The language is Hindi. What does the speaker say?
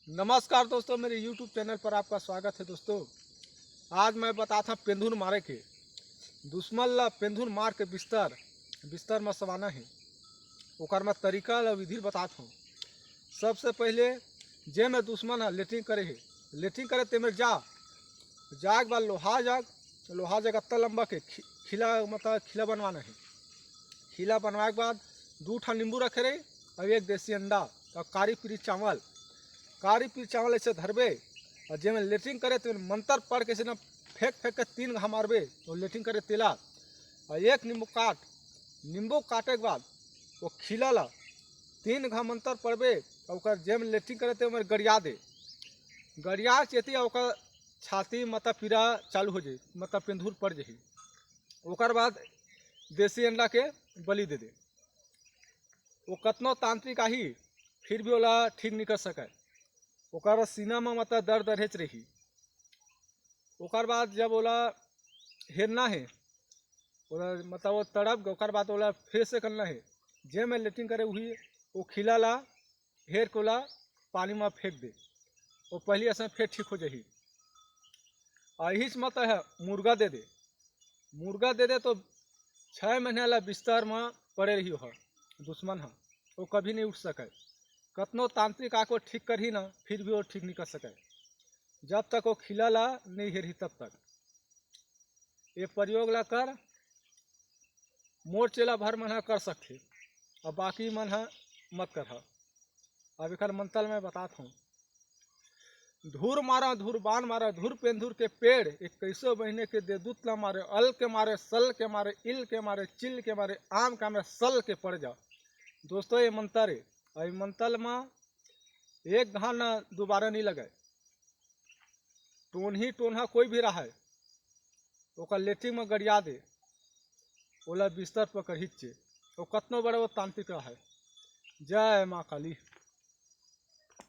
नमस्कार दोस्तों, मेरे YouTube चैनल पर आपका स्वागत है। दोस्तों, आज मैं बताता पेंदुर मारे के दुश्मन ला पेंदुर मार के बिस्तर में सवाना है। ओकर मैं तरीका ला विधि बताता हूँ। सबसे पहले जे में दुश्मन है लेटिंग करे ते में जाग बाद लोहा जग अत्ता लंबा के खिला बनवाना है। खिला बनवाए के बाद 2 ठा नींबू रखे रहे और 1 देसी अंडा और कारी पीर चावल ऐसे धरबे और जे में लेटरिंग करे तो मंत्र पढ़ के ना फेंक के 3 घा मारबे तो लेटरिंग करे तेला और 1 नींबू काटे के बाद वो खिला ला 3 घा मंत्र पढ़बे और जे में लेटरिंग करे तो गड़िया चेती और छाती पीड़ा चालू हो जाए, पेंदुर पड़ जाए। ओकर बाद देसी अंडा के बलि दे वो कतनो तांत्रिक आही फिर भी ओला ठीक नहीं कर सके। ओकर सीना में दर्द रहेच रही। ओकर बाद जब ओला हेरना है ओला वो तड़प ओकर बाद ओला फिर से करना है। जे में लेटिंग करे वही वो खिला ला हेर को ला पानी में फेंक दे, वो पहले ऐसा फिर ठीक हो जाही। यही है मुर्गा दे दे तो 6 महीने ला बिस्तर में पड़े रही हो दुश्मन है, वो कभी नहीं उठ सके। कतनो तांत्रिक आको ठीक कर ही ना फिर भी वो ठीक नहीं कर सके। जब तक वो खिला ला नहीं हेरी तब तक ये प्रयोग ला कर मोर चेला भर मन कर सकते और बाकी मन मत कर। अब एक मंतल में बताता हूँ। धूर मारा धूर बान मारा धूर पेंदुर के पेड़ 21 महीने के दे दूत ला मारे अल के मारे सल के मारे इल के मारे चिल के मारे आम का मारे सल के पड़ जाओ। दोस्तों, ये मंत्र है और मंतल में 1 घा ना दोबारा नहीं लगाए। टोन्हा कोई भी रहा है ओका लेटिंग में गड़िया दे ओला बिस्तर पर कहिचे वो कतनो बड़े वो तांत्रिक है। जय माँ काली।